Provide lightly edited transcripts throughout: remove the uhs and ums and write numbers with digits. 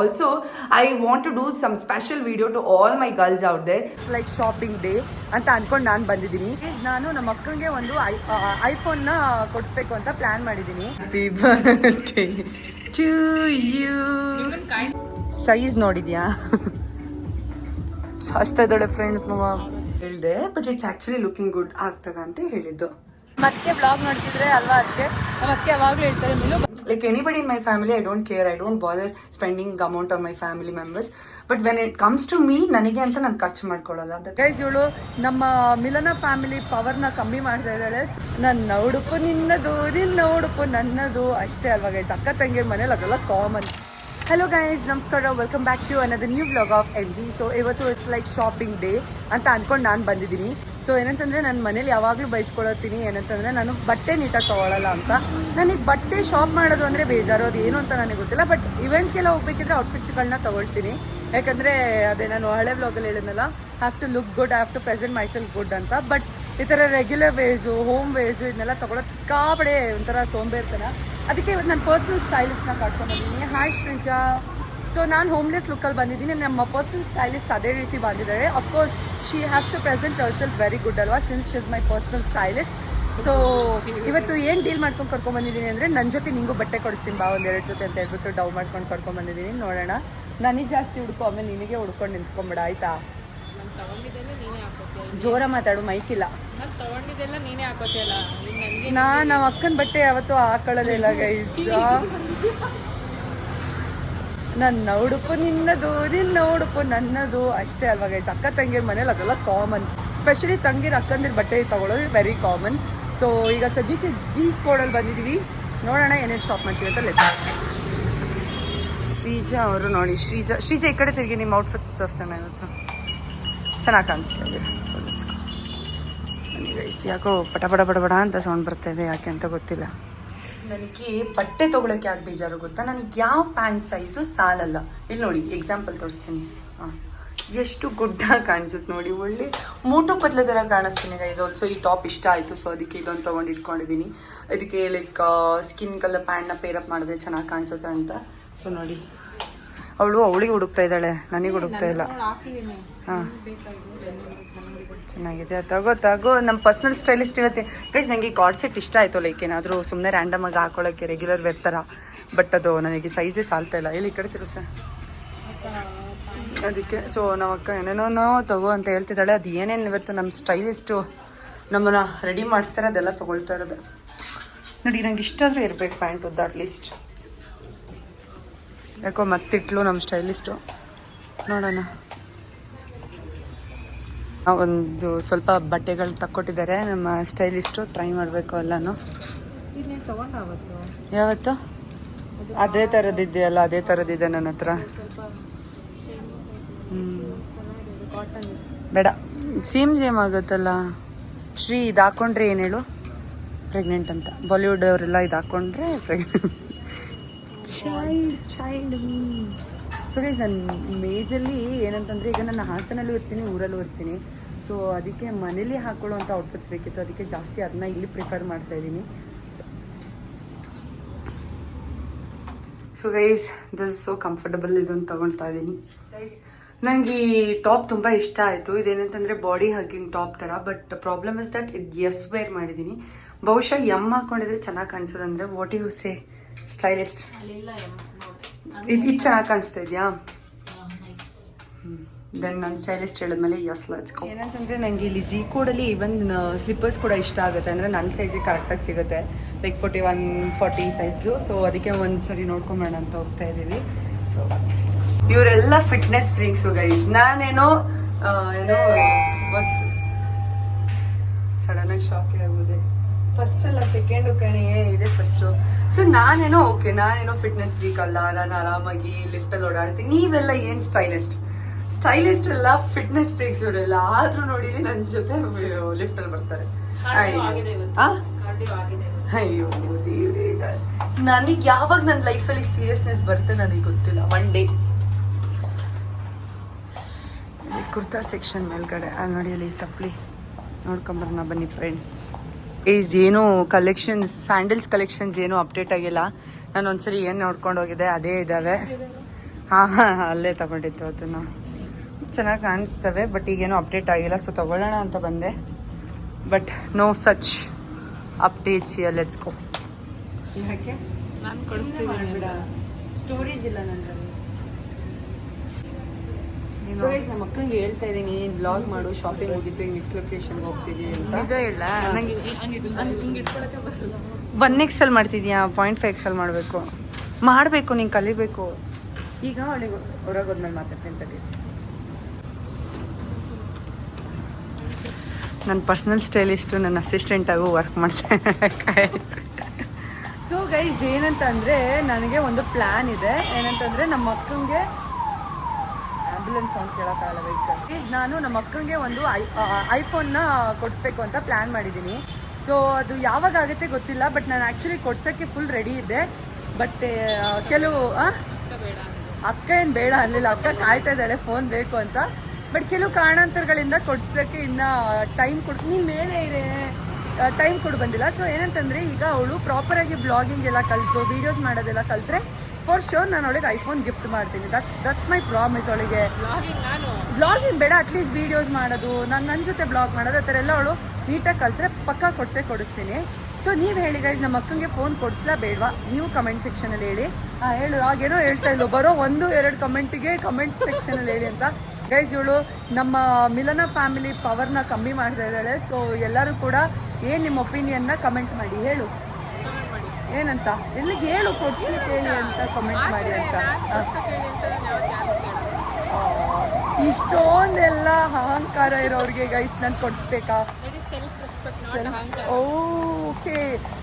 Also, I want to do some special video to all my girls out there. It's like shopping day ಅಂತ ಅನ್ಕೊಂಡು ನಾನು ಬಂದಿದ್ದೀನಿ. ನಾನು ನಮ್ಮ ಅಕ್ಕಂಗೆ ಒಂದು ಐಫೋನ್ನ ಕೊಡಿಸ್ಬೇಕು ಅಂತ ಪ್ಲಾನ್ ಮಾಡಿದ್ದೀನಿ. Happy birthday to you. Size ನೋಡಿದ್ಯಾ? ಸಾಸ್ತಾ ಇದ್ದಾಳೆ ಫ್ರೆಂಡ್ಸ್ ನಾವು ಹೇಳಿದೆ, but it's actually looking good ಆಗ್ತದ ಅಂತ ಹೇಳಿದ್ದು. ಮತ್ತೆ ಬ್ಲಾಗ್ ಮಾಡ್ತಿದ್ರೆ ಅಲ್ವಾ, ಅದಕ್ಕೆ ನಮ್ಮ ಅತ್ತೆ ಯಾವಾಗಲೂ ಹೇಳ್ತಾರೆ ಮಿಲು, like anybody in my family, I don't care, I don't bother spending amount on my family members, but when it comes to me, ನನಗೆ ಅಂತ ನಾನು ಖರ್ಚು ಮಾಡ್ಕೊಳ್ಳಲ್ಲ. ಗೈಸ್, ಇವಳು ನಮ್ಮ ಮಿಲನ ಫ್ಯಾಮಿಲಿ ಪವರ್ನ ಕಮ್ಮಿ ಮಾಡ್ತಾ ಇದ್ದಾಳೆ. ನನ್ನ ಉಡುಪು ನಿನ್ನದು, ನಿನ್ನ ಉಡುಪು ನನ್ನದು ಅಷ್ಟೇ ಅಲ್ವಾ ಗೈಸ್. ಅಕ್ಕ ತಂಗಿರ ಮನೇಲಿ ಅದೆಲ್ಲ ಕಾಮನ್. ಹಲೋ ಗೈಸ್, ನಮಸ್ಕಾರ, welcome back to another new vlog of MG. So ಇವತ್ತು ಇಟ್ಸ್ ಲೈಕ್ ಶಾಪಿಂಗ್ ಡೇ ಅಂತ ಅಂದ್ಕೊಂಡು ನಾನು ಬಂದಿದ್ದೀನಿ. ಸೊ ಏನಂತಂದರೆ ನನ್ನ ಮನೇಲಿ ಯಾವಾಗಲೂ ಬಯಸ್ಕೊಳತ್ತೀನಿ ಏನಂತಂದರೆ ನಾನು ಬಟ್ಟೆ ನೀಟಾಗಿ ತೊಗೊಳ್ಳಲ್ಲ ಅಂತ. ನನಗೆ ಬಟ್ಟೆ ಶಾಪ್ ಮಾಡೋದು ಅಂದರೆ ಬೇಜಾರು, ಅದು ಏನು ಅಂತ ನನಗೆ ಗೊತ್ತಿಲ್ಲ. ಬಟ್ ಇವೆಂಟ್ಸ್ಗೆಲ್ಲ ಹೋಗ್ಬೇಕಿದ್ರೆ ಔಟ್ಫಿಟ್ಸ್ಗಳನ್ನ ತೊಗೊಳ್ತೀನಿ. ಯಾಕಂದರೆ ಅದೇ ನಾನು ಹಳೆ ವ್ಲಾಗಲ್ಲಿ ಹೇಳಿದ್ನಲ್ಲ, have to look good, have to present myself good ಅಂತ. ಬಟ್ ಈ ಥರ ರೆಗ್ಯುಲರ್ ವೇಸು, ಹೋಮ್ ವೇಸು ಇದನ್ನೆಲ್ಲ ತೊಗೊಳೋದು ಸಿಕ್ಕಾಪಡೆ ಒಂಥರ ಸೋಂಬೇರ್ತನ. ಅದಕ್ಕೆ ಇವತ್ತು ನಾನು ಪರ್ಸ್ನಲ್ ಸ್ಟೈಲಿಸ್ಟ್ನ ಕಟ್ಕೊಂಡ್ಬಂದಿದ್ದೀನಿ. ಹಾಯ್ ಶ್ರೀಜಾ. ಸೊ ನಾನು ಹೋಮ್ಲೆಸ್ ಲುಕ್ಕಲ್ಲಿ ಬಂದಿದ್ದೀನಿ. ನಮ್ಮ ಪರ್ಸ್ನಲ್ ಸ್ಟೈಲಿಸ್ಟ್ ಅದೇ ರೀತಿ ಬಂದಿದ್ದಾರೆ. Of course she has to present our self very good ಅಲ್ವಾ, since she is my personal stylist. So ಇವತ್ತು ಏನು ಡೀಲ್ ಮಾಡ್ಕೊಂಡು ಕರ್ಕೊಂಡ್ಬಂದಿದ್ದೀನಿ ಅಂದರೆ, ನನ್ನ ಜೊತೆ ನಿಂಗೂ ಬಟ್ಟೆ ಕೊಡಿಸ್ತೀನಿ ಬಾ ಒಂದೆರಡು ಜೊತೆ ಅಂತ ಹೇಳ್ಬಿಟ್ಟು ಡವ್ ಮಾಡ್ಕೊಂಡು ಕರ್ಕೊಂಡ್ಬಂದಿದ್ದೀನಿ. ನೋಡೋಣ, ನನಗೆ ಜಾಸ್ತಿ ಹುಡ್ಕೊ, ಆಮೇಲೆ ನಿನಗೆ ಹುಡ್ಕೊಂಡು ನಿಂತ್ಕೊಂಬಿಡ ಆಯ್ತಾ? ಜೋರ ಮಾತಾಡು, ಮೈಕಿಲ್ಲ. ನಮ್ಮ ಅಕ್ಕನ ಬಟ್ಟೆ ಯಾವತ್ತೂ ಹಾಕೊಳ್ಳೋದಿಲ್ಲ ಗೈಸ್. ನನ್ನ ಉಡುಪು ನಿನ್ನದು, ನಿನ್ನ ಉಡುಪು ನನ್ನದು ಅಷ್ಟೇ ಅಲ್ವಾ ಗೈಸ್. ಅಕ್ಕ ತಂಗಿರ ಮನೇಲಿ ಅದೆಲ್ಲ ಕಾಮನ್. ಸ್ಪೆಷಲಿ ತಂಗಿರ ಅಕ್ಕಂದಿರ ಬಟ್ಟೆ ತಗೊಳ್ಳೋದು ವೆರಿ ಕಾಮನ್. ಸೊ ಈಗ ಸದ್ಯಕ್ಕೆ ಝೀಕ್ ಕೋಡಲ್ಲಿ ಬಂದಿದ್ದೀವಿ. ನೋಡೋಣ ಏನೇನು ಶಾಪ್ ಮಾಡ್ತೀವಿ ಅಂತ ಲೆಕ್ಕ. ಶ್ರೀಜಾ ಅವರು ನೋಡಿ, ಶ್ರೀಜಾ ಈ ಕಡೆ ತಿರುಗಿ, ನಿಮ್ಮ ಔಟ್ಫಿಟ್ ತೋರಿಸೋಣ. ಇವತ್ತು ಚೆನ್ನಾಗಿ ಕಾಣಿಸ್ತಾ ಇದೆ. So let's go. ಗೈಸ್, ಯಾಕೋ ಪಟ ಪಟ ಪಟ ಪಟ ಅಂತ ಸೌಂಡ್ ಬರ್ತಾ ಇದೆ, ಯಾಕೆ ಅಂತ ಗೊತ್ತಿಲ್ಲ. ನನಗೆ ಬಟ್ಟೆ ತೊಗೊಳಕ್ಕೆ ಯಾಕೆ ಬೇಜಾರು ಗೊತ್ತಾ, ನನಗೆ ಯಾವ ಪ್ಯಾಂಟ್ ಸೈಜು ಸಾಲಲ್ಲ. ಇಲ್ಲಿ ನೋಡಿ, ಎಕ್ಸಾಂಪಲ್ ತೋರಿಸ್ತೀನಿ. ಹಾಂ, ಎಷ್ಟು ಗುಡ್ಡಾಗಿ ಕಾಣಿಸುತ್ತೆ ನೋಡಿ, ಒಳ್ಳೆ ಮೂಟು ಪತ್ಲೆ ಥರ ಕಾಣಿಸ್ತೀನಿ ಗೈಸ್. ಆಲ್ಸೋ ಈ ಟಾಪ್ ಇಷ್ಟ ಆಯಿತು, ಸೊ ಅದಕ್ಕೆ ಇದೊಂದು ತೊಗೊಂಡು ಇಟ್ಕೊಂಡಿದ್ದೀನಿ. ಇದಕ್ಕೆ ಲೈಕ್ ಸ್ಕಿನ್ ಕಲರ್ ಪ್ಯಾಂಟ್ನ ಪೇರಪ್ ಮಾಡಿದ್ರೆ ಚೆನ್ನಾಗಿ ಕಾಣಿಸುತ್ತೆ ಅಂತ. ಸೊ ನೋಡಿ, ಅವಳಿಗೆ ಹುಡುಕ್ತಾ ಇದ್ದಾಳೆ, ನನಗೆ ಹುಡುಕ್ತಾ ಇಲ್ಲ. ಹಾಂ, ಚೆನ್ನಾಗಿದೆ, ತಗೋ. ನಮ್ಮ ಪರ್ಸ್ನಲ್ ಸ್ಟೈಲಿಸ್ಟ್ ಇವತ್ತೆ ಗೈಸ್. ನನಗೆ ಕಾರ್ಡ್ ಸೆಟ್ ಇಷ್ಟ ಆಯಿತು, ಲೈಕ್ ಏನಾದರೂ ಸುಮ್ಮನೆ ರ್ಯಾಂಡಮಾಗಿ ಹಾಕೊಳ್ಳೋಕ್ಕೆ ರೆಗ್ಯುಲರ್ ವೇರ್ ಥರ. ಬಟ್ ಅದು ನನಗೆ ಸೈಜೇ ಸಾಲ್ತಾ ಇಲ್ಲ. ಎಲ್ಲಿ ಈ ಕಡೆ ತಿರು ಸರ್, ಅದಕ್ಕೆ. ಸೊ ನಮ್ಮ ಅಕ್ಕ ಏನೇನೋ ತಗೋ ಅಂತ ಹೇಳ್ತಿದ್ದಾಳೆ. ಅದು ಏನೇನು ಇವತ್ತು ನಮ್ಮ ಸ್ಟೈಲಿಸ್ಟು ನಮ್ಮನ್ನು ರೆಡಿ ಮಾಡಿಸ್ತಾರೆ ಅದೆಲ್ಲ ತೊಗೊಳ್ತಾ ಇರೋದು. ನೋಡಿ, ನಂಗೆ ಇಷ್ಟ ಆದರೆ ಇರಬೇಕು ಪ್ಯಾಂಟ್ ಉದ್ದ ಅಟ್ಲೀಸ್ಟ್. ಯಾಕೋ ಮತ್ತಿಟ್ಲು ನಮ್ಮ ಸ್ಟೈಲಿಸ್ಟು. ನೋಡೋಣ, ಒಂದು ಸ್ವಲ್ಪ ಬಟ್ಟೆಗಳು ತಕ್ಕೊಟ್ಟಿದ್ದಾರೆ ನಮ್ಮ ಸ್ಟೈಲಿಸ್ಟು. ಟ್ರೈ ಮಾಡಬೇಕು ಎಲ್ಲನೂ. ಯಾವತ್ತು ಅದೇ ಥರದ್ದಿದೆಯಲ್ಲ, ಅದೇ ಥರದ್ದಿದೆ ನನ್ನ ಹತ್ರ. ಬೇಡ, ಸೇಮ್ ಆಗುತ್ತಲ್ಲ. ಶ್ರೀ ಇದು ಹಾಕ್ಕೊಂಡ್ರೆ ಏನು ಹೇಳು, ಪ್ರೆಗ್ನೆಂಟ್ ಅಂತ. ಬಾಲಿವುಡ್ ಅವರೆಲ್ಲ ಇದು ಹಾಕ್ಕೊಂಡ್ರೆ ಪ್ರೆಗ್ನೆಂಟ್. ಚೈಲ್ಡ್ ಸೊ ಗೈಸ್, ನಾನು ಮೇಜಲ್ಲಿ ಏನಂತಂದರೆ, ಈಗ ನಾನು ಹಾಸನಲ್ಲೂ ಇರ್ತೀನಿ, ಊರಲ್ಲೂ ಇರ್ತೀನಿ. ಸೊ ಅದಕ್ಕೆ ಮನೇಲಿ ಹಾಕೊಳ್ಳೋವಂಥ ಔಟ್ಫಿಟ್ಸ್ ಬೇಕಿತ್ತು, ಅದಕ್ಕೆ ಜಾಸ್ತಿ ಅದನ್ನ ಇಲ್ಲಿ ಪ್ರಿಫರ್ ಮಾಡ್ತಾಯಿದ್ದೀನಿ. So guys, this is so comfortable. ಇದೊಂದು ತೊಗೊಳ್ತಾ ಇದ್ದೀನಿ ಗೈಸ್. ನನಗೆ ಈ ಟಾಪ್ ತುಂಬ ಇಷ್ಟ ಆಯಿತು. ಇದೇನಂತಂದರೆ ಬಾಡಿ ಹಗ್ಗಿಂಗ್ ಟಾಪ್ ಥರ. ಬಟ್ ಪ್ರಾಬ್ಲಮ್ ಇಸ್ ದಟ್ ಇದು ಎಸ್ ವೇರ್ ಮಾಡಿದ್ದೀನಿ. ಬಹುಶಃ ಎಮ್ ಹಾಕ್ಕೊಂಡಿದ್ರೆ ಚೆನ್ನಾಗಿ ಕಾಣಿಸೋದಂದರೆ, ವಾಟ್ ಯು ಸೇ ಸ್ಟೈಲಿಸ್ಟ್? ಇದು ಚೆನ್ನಾಗಿ ಕಾಣಿಸ್ತಾ ಇದೆಯಾ? ದೆನ್ ನನ್ನ ಸ್ಟೈಲಿಸ್ಟ್ ಹೇಳಿದ್ಮೇಲೆ ಎಸ್ ಲೆಟ್ಸ್ ಗೋ. ಏನಂತಂದರೆ, ನನಗೆ ಇಲ್ಲಿ ಝೀ ಕೋಡಲ್ಲಿ ಈವನ್ ಸ್ಲಿಪ್ಪರ್ಸ್ ಕೂಡ ಇಷ್ಟ ಆಗುತ್ತೆ. ಅಂದರೆ ನನ್ನ ಸೈಜಿಗೆ ಕರೆಕ್ಟಾಗಿ ಸಿಗುತ್ತೆ, ಲೈಕ್ 41-40 ಸೈಜ್ದು. ಸೊ ಅದಕ್ಕೆ ಒಂದು ಸರಿ ನೋಡ್ಕೊಂಬೇಡ ಅಂತ ಹೋಗ್ತಾ ಇದ್ದೀವಿ. ಸೊ ಇವರೆಲ್ಲ ಫಿಟ್ನೆಸ್ ಫ್ರೀಕ್ಸು ಗೈಸ್. ನಾನೇನೋ ಸಡನ್ನಾಗಿ ಶಾಕ್ ಆಗೋದೆ. ಫಸ್ಟ್ ಅಲ್ಲ, ಸೆಕೆಂಡು ಕಣಿಯೇ ಇದೆ ಫಸ್ಟು. ಸೊ ನಾನೇನೋ ಫಿಟ್ನೆಸ್ ಫ್ರೀಕ್ ಅಲ್ಲ, ನಾನು ಆರಾಮಾಗಿ ಲಿಫ್ಟಲ್ಲಿ ಓಡಾಡ್ತೀನಿ. ನೀವೆಲ್ಲ ಏನು ಸ್ಟೈಲಿಸ್ಟ್ ಎಲ್ಲ ಫಿಟ್ನೆಸ್ ಫ್ರೀಕ್ಸ್ ಇವರೆಲ್ಲ. ಆದರೂ ನೋಡಿರಿ ನನ್ನ ಜೊತೆ ಲಿಫ್ಟಲ್ಲಿ ಬರ್ತಾರೆ. ಅಯ್ಯೋ ದೇವ್ರೇ, ನನಗೆ ಯಾವಾಗ ನನ್ನ ಲೈಫಲ್ಲಿ ಸೀರಿಯಸ್ನೆಸ್ ಬರುತ್ತೆ ನನಗೆ ಗೊತ್ತಿಲ್ಲ. ಒನ್ ಡೇ ಕುರ್ತಾ ಸೆಕ್ಷನ್ ಮೇಲ್ಗಡೆ ಅಲ್ಲಿ ನೋಡಿ, ಅಲ್ಲಿ ಚಪ್ಪಲಿ ನೋಡ್ಕೊಂಬರೋಣ ಬನ್ನಿ ಫ್ರೆಂಡ್ಸ್. ಏನು ಕಲೆಕ್ಷನ್ಸ್, ಸ್ಯಾಂಡಲ್ಸ್ ಕಲೆಕ್ಷನ್ಸ್ ಏನೂ ಅಪ್ಡೇಟ್ ಆಗಿಲ್ಲ. ನಾನು ಒಂದ್ಸರಿ ಏನು ನೋಡ್ಕೊಂಡು ಹೋಗಿದ್ದೆ ಅದೇ ಇದ್ದಾವೆ. ಹಾಂ ಅಲ್ಲೇ ತಗೊಂಡಿತ್ತು ಅದನ್ನು. ಚೆನ್ನಾಗಿ ಕಾಣಿಸ್ತವೆ ಬಟ್ ಈಗೇನೋ ಅಪ್ಡೇಟ್ ಆಗಿಲ್ಲ, ಸೊ ತಗೊಳ್ಳೋಣ ಅಂತ ಬಂದೆ. But no such updates here, let's go. ಯಾಕೆ ನಾನು ಕಳಿಸ್ತೀನಿ. ಸ್ಟೋರೇಜ್ ಇಲ್ಲ ನನ್ನಲ್ಲಿ. ಸೊ ಗೈಸ್ ನಮ್ಮ ಅಕ್ಕಂಗೆ ಹೇಳ್ತಾ ಇದ್ದೀನಿ ಬ್ಲಾಗ್ ಮಾಡು, ಶಾಪಿಂಗ್ ಹೋಗಿದ್ದು ಈಗ ನೆಕ್ಸ್ಟ್ ಲೊಕೇಶನ್ಗೆ ಹೋಗ್ತಿದ್ದೀವಿ ಅಂತ. ನಿಜ ಇಲ್ಲ, ನಂಗೆ ಹಿಂಗೆ ಇಟ್ಕೊಳಕ್ಕೆ ಬರಲ್ಲ. 1XL ಮಾಡ್ತಿದ್ಯಾ? 0.5XL ಮಾಡಬೇಕು ನೀನು ಕಲಿಬೇಕು. ಈಗ ಅವಳಿಗೆ ಹೊರಗೆ ಹೋದ್ಮೇಲೆ ಮಾತಾಡ್ತೀನಿ ತಡಿ. ನನ್ನ ಪರ್ಸ್ನಲ್ ಸ್ಟೈಲಿಸ್ಟು ನನ್ನ ಅಸಿಸ್ಟೆಂಟಾಗೂ ವರ್ಕ್ ಮಾಡ್ತೇನೆ. ಸೊ ಗೈಸ್ ಏನಂತಂದರೆ ನನಗೆ ಒಂದು ಪ್ಲ್ಯಾನ್ ಇದೆ. ಏನಂತಂದರೆ ನಮ್ಮ ಅಕ್ಕಂಗೆ ಆಂಬ್ಯುಲೆನ್ಸ್ ಸೌಂಡ್ ಕೇಳೋಕ್ಕಾಗಲ್ಲ ವೆಹಿಕಲ್ಸ್. ನಾನು ನಮ್ಮ ಅಕ್ಕಂಗೆ ಒಂದು ಐಫೋನ್ನ ಕೊಡಿಸ್ಬೇಕು ಅಂತ ಪ್ಲ್ಯಾನ್ ಮಾಡಿದ್ದೀನಿ. ಸೊ ಅದು ಯಾವಾಗ ಆಗುತ್ತೆ ಗೊತ್ತಿಲ್ಲ, ಬಟ್ ನಾನು ಆ್ಯಕ್ಚುಲಿ ಕೊಡ್ಸೋಕ್ಕೆ ಫುಲ್ ರೆಡಿ ಇದ್ದೆ. ಬಟ್ ಕೆಲವು ಅಕ್ಕ ಏನು ಬೇಡ ಅನ್ನಲಿಲ್ಲ, ಅಕ್ಕ ಕಾಯ್ತಾ ಇದ್ದಾಳೆ ಫೋನ್ ಬೇಕು ಅಂತ. ಬಟ್ ಕೆಲವು ಕಾರಣಾಂತರಗಳಿಂದ ಕೊಡ್ಸೋಕ್ಕೆ ಇನ್ನೂ ಟೈಮ್ ನೀನು ಮೇಲೆ ಇದೆ, ಟೈಮ್ ಕೊಡು ಬಂದಿಲ್ಲ. ಸೊ ಏನಂತಂದರೆ ಈಗ ಅವಳು ಪ್ರಾಪರಾಗಿ ಬ್ಲಾಗಿಂಗ್ ಎಲ್ಲ ಕಲಿತು ವೀಡಿಯೋಸ್ ಮಾಡೋದೆಲ್ಲ ಕಲಿತ್ರೆ ಫಾರ್ ಶೋರ್ ನಾನು ಅವಳಿಗೆ ಐಫೋನ್ ಗಿಫ್ಟ್ ಮಾಡ್ತೀನಿ. That's my promise. ಅವಳಿಗೆ ಬ್ಲಾಗಿಂಗ್ ಬೇಡ, ಅಟ್ಲೀಸ್ಟ್ ವೀಡಿಯೋಸ್ ಮಾಡೋದು, ನನ್ನ ಜೊತೆ ಬ್ಲಾಗ್ ಮಾಡೋದು, ಆ ಥರ ಎಲ್ಲ ಅವಳು ನೀಟಾಗಿ ಕಲಿತ್ರೆ ಪಕ್ಕಾ ಕೊಡಿಸ್ತೀನಿ. ಸೊ ನೀವು ಹೇಳಿ ಗೈಸ್, ನಮ್ಮ ಅಕ್ಕಂಗೆ ಫೋನ್ ಕೊಡಿಸ್ಲಾ ಬೇಡವಾ? ನೀವು ಕಮೆಂಟ್ ಸೆಕ್ಷನಲ್ಲಿ ಹೇಳಿ. ಹೇಳು, ಆಗೇನೋ ಹೇಳ್ತಾ ಇಲ್ಲೋ, ಬರೋ 1-2 ಕಮೆಂಟಿಗೆ ಕಮೆಂಟ್ ಸೆಕ್ಷನಲ್ಲಿ ಹೇಳಿ ಅಂತ. ಗೈಸ್ ಇವಳು ನಮ್ಮ ಮಿಲನ ಫ್ಯಾಮಿಲಿ ಪವರ್ನ ಕಮ್ಮಿ ಮಾಡ್ತಾ ಇದ್ದಾಳೆ. ಸೊ ಎಲ್ಲರೂ ಕೂಡ ಏನು ನಿಮ್ಮ ಒಪಿನಿಯನ್ನ ಕಮೆಂಟ್ ಮಾಡಿ, ಹೇಳು ಏನಂತ, ಎಲ್ಲಿಗೆ ಹೇಳು, ಕೊಡ್ಸ್ಲಿಕ್ಕೆ ಹೇಳಿ ಅಂತ ಕಮೆಂಟ್ ಮಾಡಿ ಅಂತ. ಇಷ್ಟೊಂದೆಲ್ಲ ಅಹಂಕಾರ ಇರೋರಿಗೆ ಗೈಸ್ ನಾನು ಕೊಡಿಸ್ಬೇಕಾ? ಓಕೆ.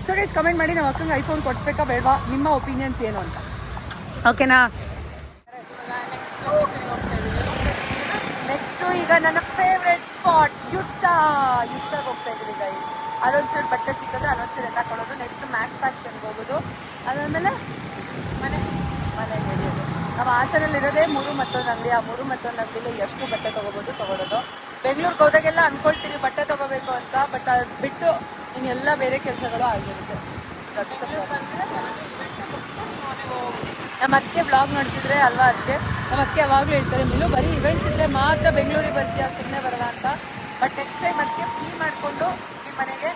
ಸೊ ಗೈಸ್ ಕಮೆಂಟ್ ಮಾಡಿ ನಮ್ಮ ಅಕ್ಕಂಗೆ ಐಫೋನ್ ಕೊಡಿಸ್ಬೇಕಾ ಬೇಡವಾ? ನಿಮ್ಮ ಒಪಿನಿಯನ್ಸ್ ಏನು ಅಂತ, ಓಕೆನಾ? ನೆಕ್ಸ್ಟು ಈಗ ನನ್ನ ಫೇವ್ರೆಟ್ ಸ್ಪಾಟ್ ಯುಸ್ಟಾಗೆ ಹೋಗ್ತಾ ಇದ್ದೀವಿ ಗೈಸ್. ಅಲ್ಲೊಂಚೂರು ಬಟ್ಟೆ ಸಿಕ್ಕಿದ್ರೆ ಅಲ್ಲೊಂಚೂರು ಎಲ್ಲ ಕೊಡೋದು. ನೆಕ್ಸ್ಟ್ ಮ್ಯಾಕ್ಸ್ ಫ್ಯಾಷನ್ಗೆ ಹೋಗೋದು. ಅದಾದಮೇಲೆ ಮನೆಗೆ ನಡೆಯೋದು. ನಾವು ಹಾಸನಲ್ಲಿರೋದೇ 3 ಮತ್ತೊಂದು ಅಂಗಡಿ. ಆ 3 ಮತ್ತೊಂದು ಅಂಗಡಿಲಿ ಎಷ್ಟು ಬಟ್ಟೆ ತೊಗೊಳೋದು. ಬೆಂಗಳೂರಿಗೆ ಹೋದಾಗೆಲ್ಲ ಅಂದ್ಕೊಳ್ತೀನಿ ಬಟ್ಟೆ ತೊಗೋಬೇಕು ಅಂತ, ಬಟ್ ಅದು ಬಿಟ್ಟು ಇನ್ನೆಲ್ಲ ಬೇರೆ ಕೆಲಸಗಳು ಆಗಿರುತ್ತೆ. ನಮ್ಮ ಅದಕ್ಕೆ ಬ್ಲಾಗ್ ಮಾಡ್ತಿದ್ರೆ ಅಲ್ವಾ, ಅದಕ್ಕೆ ನಮ್ಮ ಅದಕ್ಕೆ ಯಾವಾಗಲೂ ಹೇಳ್ತಾರೆ ಮಿಲು ಬರೀ ಇವೆಂಟ್ಸ್ ಇದ್ದರೆ ಮಾತ್ರ ಬೆಂಗಳೂರಿಗೆ ಬರ್ತೀಯ, ಸುಮ್ಮನೆ ಬರಲ್ಲ ಅಂತ. ಬಟ್ ನೆಕ್ಸ್ಟ್ ಟೈಮ್ ಅದಕ್ಕೆ ಫ್ರೀ ಮಾಡಿಕೊಂಡು ನಿಮ್ಮ ಮನೆಗೆ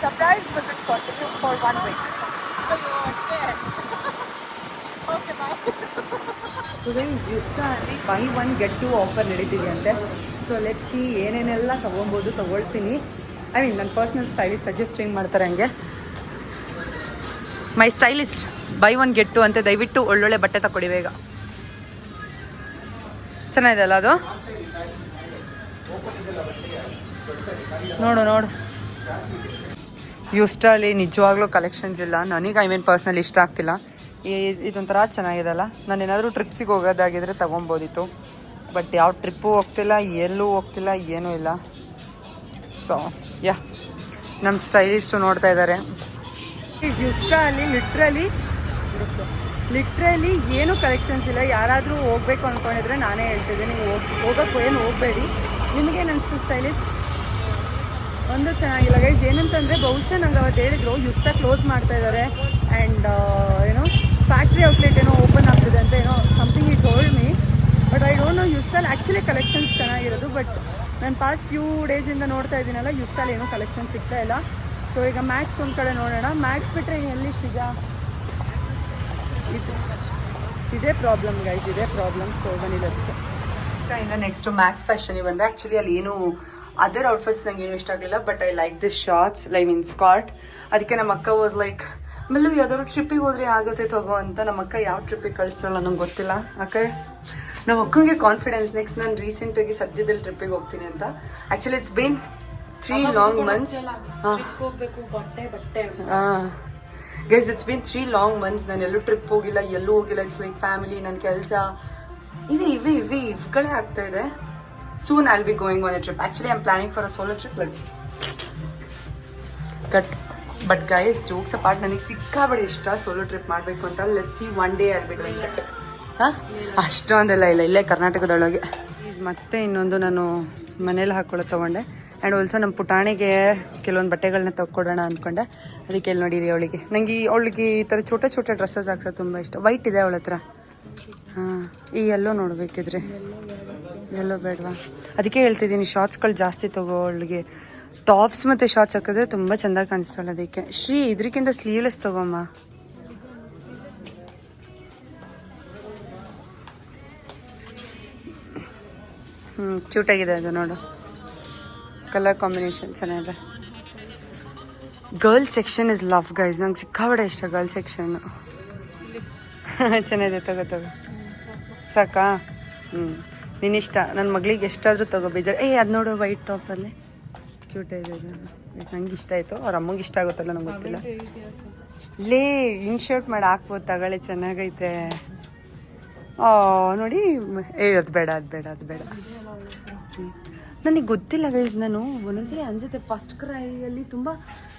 ಸರ್ಪ್ರೈಸ್ ವಿಸಿಟ್ ಕೊಡ್ತೀವಿ for 1 week. Okay bye. So guys usually buy 1 get 2 offer ನಡೀತಿದೆ ಅಂತೆ. ಸೊ ಲೆಟ್ಸ್ ಸಿ ಏನೇನೆಲ್ಲ ತೊಗೊಳ್ತೀನಿ. ಐ ಮೀನ್ ನನ್ನ ಪರ್ಸ್ನಲ್ ಸ್ಟೈಲಿಸ್ಟ್ ಸಜೆಸ್ಟಿಂಗ್ ಮಾಡ್ತಾರೆ ಹಂಗೆ. ಮೈ ಸ್ಟೈಲಿಸ್ಟ್ ಬೈ 1 get 2 ಅಂತೆ. ದಯವಿಟ್ಟು ಒಳ್ಳೊಳ್ಳೆ ಬಟ್ಟೆ ತಗೊಳ್ಳಿ ಬೇಗ. ಚೆನ್ನಾಗಿದೆ ಅಲ್ಲ ಅದು? ನೋಡು ಯುಸ್ಟಾಲಿ ನಿಜವಾಗ್ಲೂ ಕಲೆಕ್ಷನ್ಸ್ ಇಲ್ಲ ನನಗೆ. ಐ ಮೀನ್ ಪರ್ಸ್ನಲಿ ಇಷ್ಟ ಆಗ್ತಿಲ್ಲ. ಇದೊಂಥರ ಚೆನ್ನಾಗಿದೆಲ್ಲ. ನಾನು ಏನಾದರೂ ಟ್ರಿಪ್ಸಿಗೆ ಹೋಗೋದಾಗಿದ್ರೆ ತೊಗೊಬೋದಿತ್ತು. ಬಟ್ ಯಾವ ಟ್ರಿಪ್ಪು ಹೋಗ್ತಿಲ್ಲ, ಎಲ್ಲೂ ಹೋಗ್ತಿಲ್ಲ, ಏನೂ ಇಲ್ಲ. ಸೊ ಯಾ ನಮ್ಮ ಸ್ಟೈಲಿಸ್ಟು ನೋಡ್ತಾ ಇದ್ದಾರೆ. ಯುಸ್ಟಾಲಿ ಲಿಟ್ರಲಿ ಏನೂ ಕಲೆಕ್ಷನ್ಸ್ ಇಲ್ಲ. ಯಾರಾದರೂ ಹೋಗ್ಬೇಕು ಅಂದ್ಕೊಂಡಿದ್ರೆ ನಾನೇ ಹೇಳ್ತಿದ್ದೆ, ನೀವು ಹೋಗಬೇಡಿ. ನಿಮಗೇನು ಅನಿಸ್ತು ಸ್ಟೈಲಿಸ್ಟ್? ಒಂದು ಚೆನ್ನಾಗಿಲ್ಲ ಗೈಸ್. ಏನಂತಂದರೆ ಬಹುಶಃ ನಂಗೆ ಅವತ್ತು ಹೇಳಿದ್ರು ಯುಸ್ಟಾ ಕ್ಲೋಸ್ ಮಾಡ್ತಾ ಇದ್ದಾರೆ ಆ್ಯಂಡ್ ಏನೋ ಫ್ಯಾಕ್ಟ್ರಿ ಔಟ್ಲೆಟ್ ಏನೋ ಓಪನ್ ಆಗ್ತಿದೆ ಅಂತ ಏನೋ ಸಮಥಿಂಗ್ ಈ told me. But I don't know usually actually collections ಚೆನ್ನಾಗಿರೋದು. ಬಟ್ ನಾನು ಪಾಸ್ಟ್ ಫ್ಯೂ ಡೇಸಿಂದ ನೋಡ್ತಾ ಇದ್ದೀನಲ್ಲ, ಯುಸ್ಟಾಲ್ ಏನೋ ಕಲೆಕ್ಷನ್ ಸಿಗ್ತಾ ಇಲ್ಲ. ಸೊ ಈಗ ಮ್ಯಾಕ್ಸ್ ಒಂದು ಕಡೆ ನೋಡೋಣ. ಮ್ಯಾಕ್ಸ್ ಬಿಟ್ಟರೆ ಎಲ್ಲಿ ಸಿಗಾ? ಇದೇ ಪ್ರಾಬ್ಲಮ್ ಗೈಸ್, ಇದೇ ಪ್ರಾಬ್ಲಮ್. ಸೊ ಬನ್ನಿ ಲಚ್ಕೊ. ಇಷ್ಟ ನೆಕ್ಸ್ಟು ಮ್ಯಾಕ್ಸ್ ಫ್ಯಾಷನಿಗೆ ಬಂದೆ. ಆ್ಯಕ್ಚುಲಿ ಅಲ್ಲಿ ಏನು ಅದರ್ ಔಟ್ಫಿಟ್ಸ್ ನಂಗೆ ಏನೂ ಇಷ್ಟ ಆಗಲಿಲ್ಲ. But I like this shorts, smart. ಅದಕ್ಕೆ ನಮ್ಮ ಅಕ್ಕ ವಾಸ್ ಲೈಕ್ ಮಿಲ್ಲು ಯಾವ್ದಾದ್ರು ಟ್ರಿಪ್ಪಿಗೆ ಹೋದ್ರೆ ಆಗುತ್ತೆ ತಗೋ ಅಂತ. ನಮ್ಮ ಅಕ್ಕ ಯಾವ ಟ್ರಿಪ್ಪಿಗೆ ಕಳಿಸ್ತಾರಲ್ಲ ನಂಗೆ ಗೊತ್ತಿಲ್ಲ. ಅಕ್ಕ ನಮ್ಮ ಅಕ್ಕಂಗೆ ಕಾನ್ಫಿಡೆನ್ಸ್. ನೆಕ್ಸ್ಟ್ ನಾನು ರೀಸೆಂಟಾಗಿ ಸದ್ಯದಲ್ಲಿ ಟ್ರಿಪ್ಪಿಗೆ ಹೋಗ್ತೀನಿ ಅಂತ. Actually it's been 3 long months. Guys it's been 3 long months. ನಾನು ಎಲ್ಲೂ ಟ್ರಿಪ್ ಹೋಗಿಲ್ಲ, ಇಟ್ಸ್ ಲೈಕ್ ಫ್ಯಾಮಿಲಿ, ನನ್ನ ಕೆಲಸ ಇವುಗಳೇ ಆಗ್ತಾ ಇದೆ. Soon I'll be going on a trip. Actually, I'm planning for a solo trip. Let's see. But guys, jokes apart, ನನಗೆ ಸಿಕ್ಕಾಬಡಿ ಇಷ್ಟ ಸೋಲೋ ಟ್ರಿಪ್ ಮಾಡಬೇಕು ಅಂತ. Let's see one day I'll be doing that. ಅಷ್ಟೊಂದೆಲ್ಲ ಇಲ್ಲ, ಇಲ್ಲೇ ಕರ್ನಾಟಕದೊಳಗೆ. ಮತ್ತೆ ಇನ್ನೊಂದು ನಾನು ಮನೇಲಿ ಹಾಕ್ಕೊಳ್ಳೋ ತೊಗೊಂಡೆ. ಆ್ಯಂಡ್ ಆಲ್ಸೋ ನಮ್ಮ ಪುಟಾಣಿಗೆ ಕೆಲವೊಂದು ಬಟ್ಟೆಗಳನ್ನ ತೊಗೊಡೋಣ ಅಂದ್ಕೊಂಡೆ. ಅದಕ್ಕೆ ಇಲ್ಲಿ ನೋಡಿರಿ ಅವಳಿಗೆ ಈ ಥರ ಚೋಟ ಡ್ರೆಸ್ಸಸ್ ಹಾಕ್ಸೋದು ತುಂಬ ಇಷ್ಟ. ವೈಟ್ ಇದೆ ಅವಳ ಹತ್ರ. ಹಾಂ ಈ ಎಲ್ಲೋ ನೋಡ್ಬೇಕಿದ್ರೆ ಎಲ್ಲೋ ಬೇಡವಾ? ಅದಕ್ಕೆ ಹೇಳ್ತಿದ್ದೀನಿ ಶಾರ್ಟ್ಸ್ಗಳು ಜಾಸ್ತಿ ತಗೋ. ಅವಳಿಗೆ ಟಾಪ್ಸ್ ಮತ್ತು ಶಾರ್ಟ್ಸ್ ಹಾಕಿದ್ರೆ ತುಂಬ ಚೆಂದ ಕಾಣಿಸ್ತಾಳೆ. ಅದಕ್ಕೆ ಶ್ರೀ ಇದಕ್ಕಿಂತ ಸ್ಲೀವ್ಲೆಸ್ ತಗೋಮ್ಮ. ಕ್ಯೂಟಾಗಿದೆ ಅದು ನೋಡು, ಕಲರ್ ಕಾಂಬಿನೇಷನ್ ಚೆನ್ನಾಗಿದೆ. Girls section is love guys. ನಂಗೆ ಸಿಕ್ಕಾಬಡೆ ಇಷ್ಟ ಗರ್ಲ್ಸ್ ಸೆಕ್ಷನ್ನು. ಚೆನ್ನಾಗಿದೆ, ತಗೋ ಸಾಕಾ? ನಿನ್ನಿಷ್ಟ. ನನ್ನ ಮಗಳಿಗೆ ಎಷ್ಟಾದರೂ ತಗೋ, ಬೇಜಾರು. ಅದು ನೋಡು ವೈಟ್ ಟಾಪಲ್ಲಿ ಕ್ಯೂಟ್ ಇದೆ ಅದು. ನಂಗೆ ಇಷ್ಟ ಆಯಿತು, ಅವ್ರ ಅಮ್ಮಗೆ ಇಷ್ಟ ಆಗುತ್ತಲ್ಲ ನಂಗೆ ಗೊತ್ತಿಲ್ಲ. ಲೇ ಇನ್ ಶರ್ಟ್ ಮಾಡಿ ಹಾಕ್ಬೋದು, ತಗೊಳ್ಳಿ, ಚೆನ್ನಾಗೈತೆ. ನೋಡಿ ಅದು ಬೇಡ. ನನಗೆ ಗೊತ್ತಿಲ್ಲ ಗೈಸ್. ನಾನು ಒಂದೊಂದ್ಸಲಿ ಅನ್ಸುತ್ತೆ ಫಸ್ಟ್ ಕ್ರೈಯಲ್ಲಿ ತುಂಬ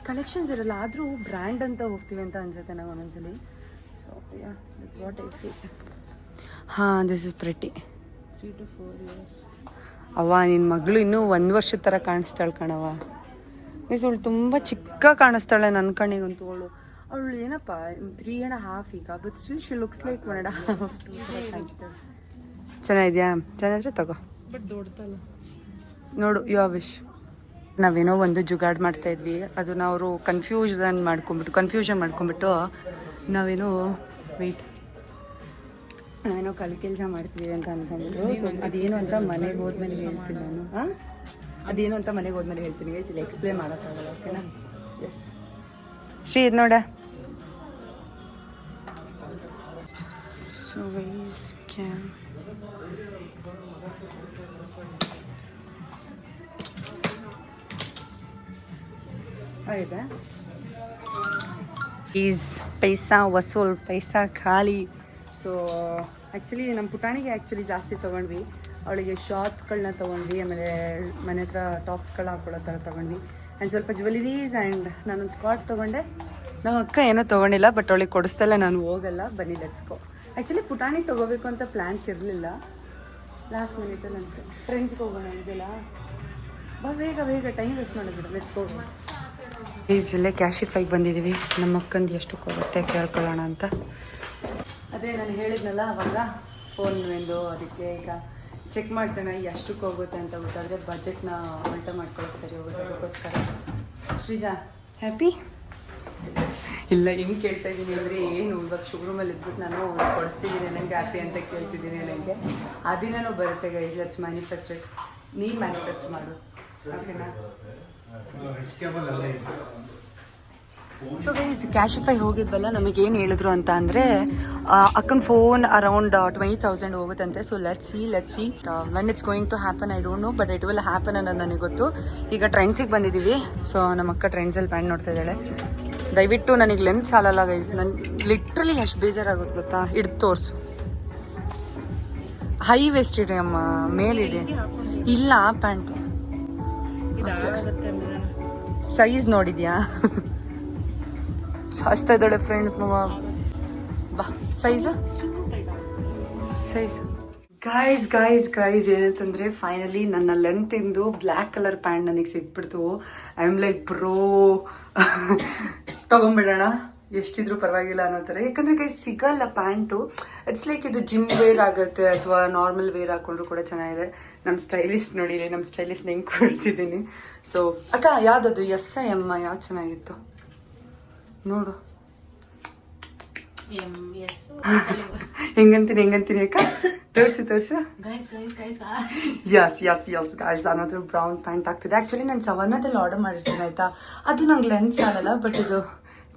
ಕಲೆಕ್ಷನ್ಸ್ ಇರಲ್ಲ, ಆದರೂ ಬ್ರ್ಯಾಂಡ್ ಅಂತ ಹೋಗ್ತೀವಿ ಅಂತ ಅನ್ಸುತ್ತೆ ನಂಗೆ ಒಂದೊಂದ್ಸಲಿ. So yeah that's what I feel. ಹಾಂ, this is pretty. 3 to 4 years. ಅವ್ವ ನಿನ್ನ ಮಗಳು ಇನ್ನೂ 1 ವರ್ಷದ ಥರ ಕಾಣಿಸ್ತಾಳೆ ಕಣವ. ಮೀನ್ಸ್ ಅವಳು ತುಂಬ ಚಿಕ್ಕ ಕಾಣಿಸ್ತಾಳೆ ನನ್ನ ಕಣ್ಣಿಗಂತೂ. ಅವಳು ಏನಪ್ಪ 3.5 ಈಗ, but still she looks like 1.5 ಕಾಣಿಸ್ತಾಳೆ. ಚೆನ್ನಾಗಿದೆಯಾ? ಚೆನ್ನಾಗಿದ್ರೆ ತಗೋ. ಬಟ್ ದೊಡ್ಡದಲ್ಲ ನೋಡು, ಯೋ ವಿಶ್. ನಾವೇನೋ ಒಂದು ಜುಗಾಡ್ ಮಾಡ್ತಾಯಿದ್ವಿ, ಅದನ್ನ ಅವರು ಕನ್ಫ್ಯೂಷನ್ ಮಾಡ್ಕೊಂಬಿಟ್ಟು ನಾವೇನೋ ನಾವೇನೋ ಕೆಲಸ ಮಾಡ್ತೀವಿ ಅಂತ ಅಂದ್ಕೊಂಡ್ಬಿಟ್ರು. ಸೊ ಅದೇನು ಅಂತ ಮನೆಗೆ ಹೋದ್ಮೇಲೆ ಹೇಳ್ತೀನಿ ನಾನು. ಅದೇನು ಅಂತ ಮನೆಗೆ ಹೋದ್ಮೇಲೆ ಹೇಳ್ತೀನಿ ಗೈಸ್, ಇಲ್ಲಿ ಎಕ್ಸ್ಪ್ಲೇನ್ ಮಾಡೋಕ್ಕಾಗಲ್ಲ. ಓಕೆನಾ? ಎಸ್ ಶ್ರೀ, ಇದು ನೋಡ. ಸೊ ಗೈಸ್ ಆಗಿದೆ. ಈಸ್ ಪೈಸಾ ವಸೂಲ್, ಪೈಸಾ ಖಾಲಿ. ಸೊ ಆ್ಯಕ್ಚುಲಿ ನಮ್ಮ ಪುಟಾಣಿಗೆ ಜಾಸ್ತಿ ತೊಗೊಂಡ್ವಿ. ಅವಳಿಗೆ ಶಾರ್ಟ್ಸ್ಗಳನ್ನ ತೊಗೊಂಡ್ವಿ, ಆಮೇಲೆ ಮನೆ ಹತ್ರ ಟಾಪ್ಸ್ಗಳನ್ನ ಹಾಕೊಳ್ಳೋ ಥರ ತೊಗೊಂಡ್ವಿ, ಆ್ಯಂಡ್ ಸ್ವಲ್ಪ ಜ್ಯುವೆಲರೀಸ್, ಆ್ಯಂಡ್ ನಾನೊಂದು ಸ್ಕಾರ್ಟ್ ತೊಗೊಂಡೆ. ನಮ್ಮ ಅಕ್ಕ ಏನೋ ತೊಗೊಂಡಿಲ್ಲ, ಬಟ್ ಅವಳಿಗೆ ಕೊಡಿಸ್ತಲ್ಲ, ನಾನು ಹೋಗಲ್ಲ, ಬನ್ನಿ ಲೆಟ್ಸ್ಕೋ. ಆ್ಯಕ್ಚುಲಿ ಪುಟಾಣಿಗೆ ತೊಗೋಬೇಕು ಅಂತ ಪ್ಲ್ಯಾನ್ಸ್ ಇರಲಿಲ್ಲ, ಲಾಸ್ಟ್ ಮಿನಿಟಲ್ಲಿ ಅನಿಸ್ತು ಫ್ರೆಂಡ್ಸ್ಗೆ ಹೋಗೋಣ ಅಂಜಲ್ಲ, ಬಾ ಬೇಗ ಟೈಮ್ ವೇಸ್ಟ್ ಮಾಡೋದಿಲ್ಲ, ಲೆಟ್ಸ್ಕೋ. ಇಲ್ಲೇ ಕ್ಯಾಶಿಫೈಗೆ ಬಂದಿದ್ದೀವಿ. ನಮ್ಮ ಅಕ್ಕಂದು ಎಷ್ಟಕ್ಕೆ ಹೋಗುತ್ತೆ ಕೇಳ್ಕೊಳ್ಳೋಣ ಅಂತ. ಅದೇ ನಾನು ಹೇಳಿದ್ನಲ್ಲ ಅವಾಗ ಫೋನ್ದು, ಅದಕ್ಕೆ ಈಗ ಚೆಕ್ ಮಾಡಿಸೋಣ ಎಷ್ಟಕ್ಕೆ ಹೋಗುತ್ತೆ ಅಂತ ಗೊತ್ತಾದರೆ ಬಜೆಟ್ನ ಅಲ್ಟ ಮಾಡ್ಕೊಳ್ಳೋದು ಸರಿ ಹೋಗುತ್ತೆ. ಅದಕ್ಕೋಸ್ಕರ ಶ್ರೀಜಾ ಹ್ಯಾಪಿ ಇಲ್ಲ ಹಿಂಗೆ ಕೇಳ್ತಾ ಇದ್ದೀನಿ ಅಂದರೆ ಏನು, ಇವಾಗ ಶೋರೂಮಲ್ಲಿ ಇದ್ಬಿಟ್ಟು ನಾನು ಕೊಡಿಸ್ತಿದ್ದೀನಿ ನನಗೆ ಹ್ಯಾಪಿ ಅಂತ ಕೇಳ್ತಿದ್ದೀನಿ. ನನಗೆ ಆ ದಿನನೂ ಬರುತ್ತೆ ಗೈಸ್. Let's manifested. ನೀನು ಮ್ಯಾನಿಫೆಸ್ಟ್ ಮಾಡು, ಓಕೆನಾ? ಸೊ ಗೈಸ್ ಕ್ಯಾಶಿಫೈ ಹೋಗಿದ್ವಲ್ಲ, ನಮಗೇನು ಹೇಳಿದ್ರು ಅಂತ ಅಂದರೆ ಅಕ್ಕನ ಫೋನ್ ಅರೌಂಡ್ 20,000 ಹೋಗುತ್ತಂತೆ. So let's see when it's going to happen I don't know, but it will happen ಅನ್ನೋದು ನನಗೆ ಗೊತ್ತು. ಈಗ ಟ್ರೆಂಡ್ಸಿಗೆ ಬಂದಿದ್ದೀವಿ. ಸೊ ನಮ್ಮ ಅಕ್ಕ ಟ್ರೆಂಡ್ಸಲ್ಲಿ ಪ್ಯಾಂಟ್ ನೋಡ್ತಾ ಇದ್ದಾಳೆ. ದಯವಿಟ್ಟು ನನಗೆ ಲೆಂತ್ ಸಾಲಲ್ಲ ಗೈಸ್, ನನ್ನ ಲಿಟ್ರಲಿ ಎಷ್ಟು ಬೇಜಾರಾಗುತ್ತೆ ಗೊತ್ತಾ. ಹಿಡ್ದು ತೋರಿಸು. ಹೈ ವೇಸ್ಟ್ ಇಡಿ ಅಮ್ಮ, ಮೇಲಿಡಿ. ಇಲ್ಲ ಪ್ಯಾಂಟು ಸೈಜ್ ನೋಡಿದ್ಯಾ? ಹಚ್ತಾ ಇದ್ದಾಳೆ ಫ್ರೆಂಡ್ಸ್. ಬಾ ಸೈಜ್ ಗೈಸ್ ಏನಂತಂದರೆ ಫೈನಲಿ ನನ್ನ ಲೆಂತಿಂದು ಬ್ಲ್ಯಾಕ್ ಕಲರ್ ಪ್ಯಾಂಟ್ ನನಗೆ ಸಿಕ್ಬಿಡ್ತು. ಐ ಆಮ್ ಲೈಕ್ ಬ್ರೋ ತೊಗೊಂಬಿಡೋಣ, ಎಷ್ಟಿದ್ರು ಪರವಾಗಿಲ್ಲ ಅನ್ನೋ ಥರ. ಯಾಕಂದರೆ ಗೈಸ್ ಸಿಗಲ್ಲ ಪ್ಯಾಂಟು. ಇಟ್ಸ್ ಲೈಕ್ ಇದು ಜಿಮ್ ವೇರ್ ಆಗುತ್ತೆ ಅಥವಾ ನಾರ್ಮಲ್ ವೇರ್ ಹಾಕೊಂಡ್ರು ಕೂಡ ಚೆನ್ನಾಗಿದೆ. ನಮ್ಮ ಸ್ಟೈಲಿಸ್ಟ್ ನೋಡಿರಿ, ನಮ್ಮ ಸ್ಟೈಲಿಸ್ಟ್ ಹೆಂಗೆ ಕೂರಿಸಿದ್ದೀನಿ. ಸೊ ಅಕ್ಕ ಯಾವುದದು SIM ಯಾವ್ದು ಚೆನ್ನಾಗಿತ್ತು ನೋಡು. ಹೆಂಗಂತೀನಿ ಅಕ್ಕ, ತೋರಿಸು ಯಸ್ ಗಾಯ್ಸ್. ಅನ್ನೋದು ಬ್ರೌನ್ ಪ್ಯಾಂಟ್ ಆಗ್ತಿದೆ. ಆ್ಯಕ್ಚುಲಿ ನಾನು ಸವರ್ಣದಲ್ಲಿ ಆರ್ಡರ್ ಮಾಡಿರ್ತೀನಿ ಆಯಿತಾ, ಅದು ನಂಗೆ ಲೆನ್ಸ್ ಆಗಲ್ಲ, ಬಟ್ ಇದು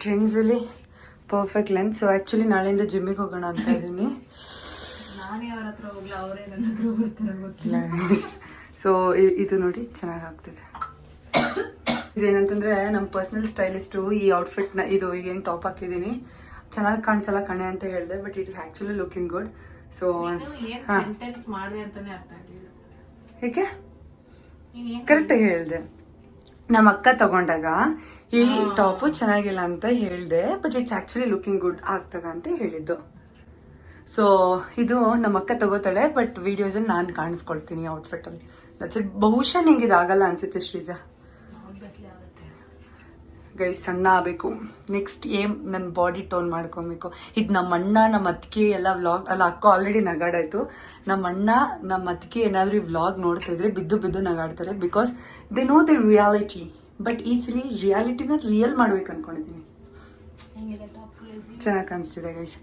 ಟ್ರೆಂಡ್ಸಲ್ಲಿ ಪರ್ಫೆಕ್ಟ್ ಲೆನ್ಸ್. ಸೊ ಆ್ಯಕ್ಚುಲಿ ನಾಳೆಯಿಂದ ಜಿಮ್ಮಿಗೆ ಹೋಗೋಣ ಅಂತ ಇದ್ದೀನಿ. ಸೊ ಇದು ನೋಡಿ ಚೆನ್ನಾಗಿ ಆಗ್ತಿದೆ. ಇದೇನಂತಂದರೆ ನಮ್ಮ ಪರ್ಸ್ನಲ್ ಸ್ಟೈಲಿಸ್ಟು ಈ ಔಟ್ಫಿಟ್ನ ಇದು ಈಗೇನು ಟಾಪ್ ಹಾಕಿದ್ದೀನಿ ಚೆನ್ನಾಗಿ ಕಾಣಿಸಲ್ಲ ಕಣೆ ಅಂತ ಹೇಳಿದೆ, but it is actually looking good. So ಏಕೆ ಕರೆಕ್ಟಾಗಿ ಹೇಳಿದೆ. ನಮ್ಮ ಅಕ್ಕ ತಗೊಂಡಾಗ ಈ ಟಾಪು ಚೆನ್ನಾಗಿಲ್ಲ ಅಂತ ಹೇಳಿದೆ, but it's actually looking good ಆಗ್ತಾಗ ಅಂತ ಹೇಳಿದ್ದು. ಸೊ ಇದು ನಮ್ಮ ಅಕ್ಕ ತಗೋತಾಳೆ, ಬಟ್ ವಿಡಿಯೋಸಲ್ಲಿ ನಾನು ಕಾಣಿಸ್ಕೊಳ್ತೀನಿ ಔಟ್ಫಿಟ್ಟಲ್ಲಿ. That's it. ಬಹುಶಃ ನಿಂಗೆ ಇದಾಗಲ್ಲ ಅನ್ಸುತ್ತೆ ಶ್ರೀಜಾ. ಗೈಸ್ ಸಣ್ಣ ಆಗಬೇಕು. ನೆಕ್ಸ್ಟ್ ಏಮ್ ನನ್ನ ಬಾಡಿ ಟೋನ್ ಮಾಡ್ಕೊಬೇಕು. ಇದು ನಮ್ಮ ಅಣ್ಣ ನಮ್ಮ ಅತ್ತಿಗೆ ಎಲ್ಲ ವ್ಲಾಗ್ ಅಲ್ಲ, ಅಕ್ಕ ಆಲ್ರೆಡಿ ನಗಾಡಾಯ್ತು. ನಮ್ಮ ಅಣ್ಣ ನಮ್ಮ ಅತ್ತಿಗೆ ಏನಾದರೂ ಈ ವ್ಲಾಗ್ ನೋಡ್ತಾ ಇದ್ರೆ ಬಿದ್ದು ಬಿದ್ದು ನಗಾಡ್ತಾರೆ. Because they know the reality. But ಈ ಸಲ ರಿಯಾಲಿಟಿನ ರಿಯಲ್ ಮಾಡ್ಬೇಕು ಅನ್ಕೊಂಡಿದ್ದೀನಿ. ಚೆನ್ನಾಗಿ ಕಾಣಿಸ್ತಿದೆ ಗೈಸ್.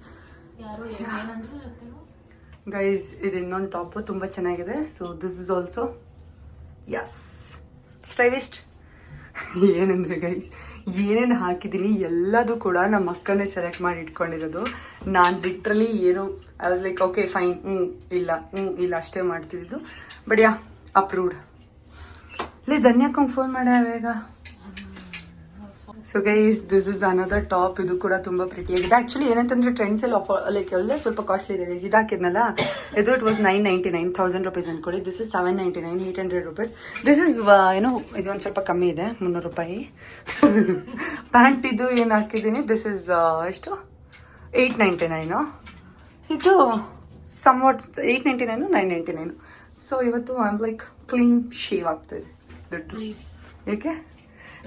ಗೈಸ್ ಇದು ಇನ್ನೊಂದು ಟಾಪು ತುಂಬ ಚೆನ್ನಾಗಿದೆ. So this is also yes stylist. ಏನಂದ್ರೆ ಗೈಸ್ ಏನೇನು ಹಾಕಿದ್ದೀನಿ ಎಲ್ಲದೂ ಕೂಡ ನಮ್ಮ ಅಕ್ಕನೇ ಸೆಲೆಕ್ಟ್ ಮಾಡಿ ಇಟ್ಕೊಂಡಿರೋದು. ನಾನು ಲಿಟ್ರಲಿ ಏನು I was like okay fine, ಇಲ್ಲ ಅಷ್ಟೇ ಮಾಡ್ತಿದ್ದು. But yeah approved. ಲೇ ಧನ್ಯಕ್ಕಂಗೆ ಫೋನ್ ಮಾಡ ಬೇಗ. So guys this is another top. ಇದು ಕೂಡ ತುಂಬ ಪ್ರಿಟಿಯಾಗಿದೆ. ಆ್ಯಕ್ಚುಲಿ ಏನಂತಂದ್ರೆ ಟ್ರೆಂಡ್ಸ್ ಎಲ್ಲ ಲೈಕ್ ಎಲ್ಲ ಸ್ವಲ್ಪ ಕಾಸ್ಟ್ಲಿ ಇದೆ ಗೈಸ್. ಇದಾಕಿದ್ನಲ್ಲ ಇದು ಇಟ್ ವಾಸ್ 999, 1000 rupees ಅನ್ಕೊಳ್ಳಿ. This is 799, 800 rupees. This is ಏನೋ ಇದೊಂದು ಸ್ವಲ್ಪ ಕಮ್ಮಿ ಇದೆ, 300 ರೂಪಾಯಿ. ಪ್ಯಾಂಟ್ ಇದು ಏನು ಹಾಕಿದ್ದೀನಿ ದಿಸ್ ಇಸ್ ಎಷ್ಟು 899. ಇದು ಸಮ್ವಾಟ್ 899, 999. ಸೊ ಇವತ್ತು I am like clean shave ಆಗ್ತದೆ ದುಡ್ಡು. ಏಕೆ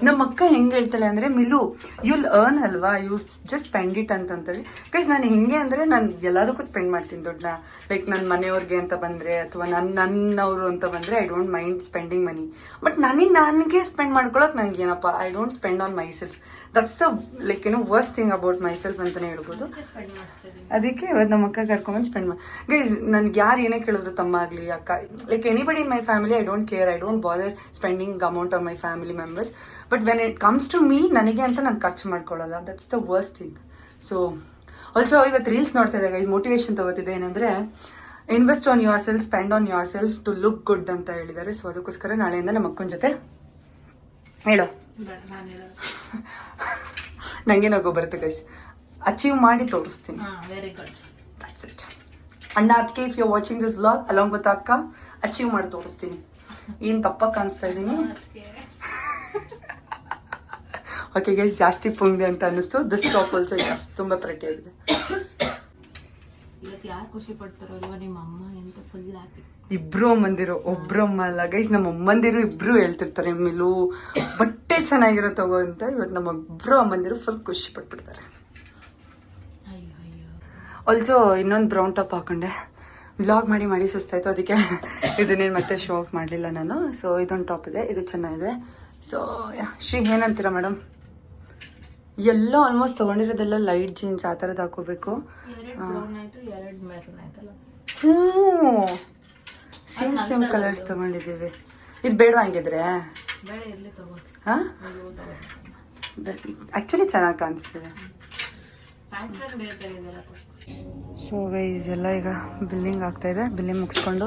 ನಮ್ಮ ಅಕ್ಕ ಹೆಂಗೆ ಹೇಳ್ತಾಳೆ ಅಂದರೆ ಮಿಲು ಯುಲ್ ಅರ್ನ್ ಅಲ್ವಾ, ಯು ಜಸ್ಟ್ ಸ್ಪೆಂಡ್ ಇಟ್ ಅಂತಂತೇಳಿ. ಗೈಸ್ ನಾನು ಹೆಂಗೆ ಅಂದರೆ ನಾನು ಎಲ್ಲದಕ್ಕೂ ಸ್ಪೆಂಡ್ ಮಾಡ್ತೀನಿ ದುಡ್ಡನ್ನ. ಲೈಕ್ ನನ್ನ ಮನೆಯವ್ರಿಗೆ ಅಂತ ಬಂದರೆ ಅಥವಾ ನನ್ನವರು ಅಂತ ಬಂದರೆ I don't mind spending money. But ನನಗೆ ಸ್ಪೆಂಡ್ ಮಾಡ್ಕೊಳಕ್ಕೆ ನಂಗೆ ಏನಪ್ಪ I don't spend on my self. That's the like worst thing about my self ಅಂತಲೇ ಹೇಳ್ಬೋದು. ಅದಕ್ಕೆ ಇವತ್ತು ನಮ್ಮ ಅಕ್ಕ ಕರ್ಕೊಂಡ್ಬಂದು ಸ್ಪೆಂಡ್ ಮಾಡಿ. ಗೈಸ್ ನನ್ಗೆ ಯಾರು ಏನೇ ಕೇಳೋದು, ತಮ್ಮ ಆಗಲಿ ಅಕ್ಕ, like anybody in my family I don't care. I don't bother spending amount on my family members. But when it comes to me ನನಗೆ ಅಂತ ನಾನು ಖರ್ಚು ಮಾಡ್ಕೊಳ್ಳಲ್ಲ. That's the worst thing. So also ಇವತ್ತು ರೀಲ್ಸ್ ನೋಡ್ತಾ ಇದ್ದೆ ಗೈಸ್, ಮೋಟಿವೇಶನ್ ತಗೋತಿದ್ದೆ. ಏನಂದರೆ invest on yourself, spend on yourself to look good ಅಂತ ಹೇಳಿದ್ದಾರೆ. ಸೊ ಅದಕ್ಕೋಸ್ಕರ ನಾಳೆಯಿಂದ ನಮ್ಮ ಅಕ್ಕನ ಜೊತೆ ಹೇಳೋ ನನಗೆ ನಗು ಬರುತ್ತೆ ಗೈಸ್. ಅಚೀವ್ ಮಾಡಿ ತೋರಿಸ್ತೀನಿ. Very good. That's it. ಅಣ್ಣ ಅದಕ್ಕೆ if you watching this vlog along with ಅಕ್ಕ ಅಚೀವ್ ಮಾಡಿ ತೋರಿಸ್ತೀನಿ. ಏನು ತಪ್ಪಾಗಿ ಕಾಣಿಸ್ತಾ ಇದ್ದೀನಿ? ಓಕೆ ಗೈಸ್ ಜಾಸ್ತಿ ಪುಂಗಿದೆ ಅಂತ ಅನ್ನಿಸ್ತು. ದಿಸ್ ಟಾಪ್ ಆಲ್ಸೋ ಜಾಸ್ತಿ ತುಂಬ ಪ್ರೆಟಿ ಆಗಿದೆ. ಇವತ್ತು ಯಾರು ಖುಷಿ ಪಡ್ತಾರೋ ನಿಮ್ಮ ಅಮ್ಮ ಎಂತ ಫುಲ್ ಹ್ಯಾಪಿ. ಇಬ್ರು ಅಮ್ಮಂದಿರು, ಒಬ್ರು ಅಮ್ಮ ಅಲ್ಲ ಗೈಸ್, ನಮ್ಮ ಅಮ್ಮಂದಿರು ಇಬ್ರು ಹೇಳ್ತಿರ್ತಾರೆ ಮಿಲು ಬಟ್ಟೆ ಚೆನ್ನಾಗಿರೋ ತಗೋ ಅಂತ. ಇವತ್ತು ನಮ್ಮ ಇಬ್ರು ಅಮ್ಮಂದಿರು ಫುಲ್ ಖುಷಿ ಪಟ್ಬಿಡ್ತಾರೆ. ಆಲ್ಸೋ ಇನ್ನೊಂದು ಬ್ರೌನ್ ಟಾಪ್ ಹಾಕೊಂಡೆ. ವ್ಲಾಗ್ ಮಾಡಿ ಸುಸ್ತಾಯಿತು, ಅದಕ್ಕೆ ಇದನ್ನೇನು ಮತ್ತೆ ಶೋ ಆಫ್ ಮಾಡಲಿಲ್ಲ ನಾನು. ಸೊ ಇದೊಂದು ಟಾಪ್ ಇದೆ, ಇದು ಚೆನ್ನಾಗಿದೆ. ಸೊ ಶ್ರೀ ಏನಂತೀರಾ ಮೇಡಮ್? ಎಲ್ಲ ಆಲ್ಮೋಸ್ಟ್ ತೊಗೊಂಡಿರೋದೆಲ್ಲ ಲೈಟ್ ಜೀನ್ಸ್ ಆ ಥರದ್ದು ಹಾಕೋಬೇಕು. ಸೇಮ್ ಕಲರ್ಸ್ ತೊಗೊಂಡಿದ್ದೀವಿ. ಇದು ಬೇಡ ಹಂಗಿದ್ರೆ ಹಾಂ ಆ್ಯಕ್ಚುಲಿ ಚೆನ್ನಾಗಿ ಕಾಣಿಸ್ತಿದೆ. ಸೊ ಗೈಸ್ ಎಲ್ಲ ಈಗ ಬಿಲ್ಲಿಂಗ್ ಆಗ್ತಾಯಿದೆ. ಬಿಲ್ಲಿಂಗ್ ಮುಗಿಸ್ಕೊಂಡು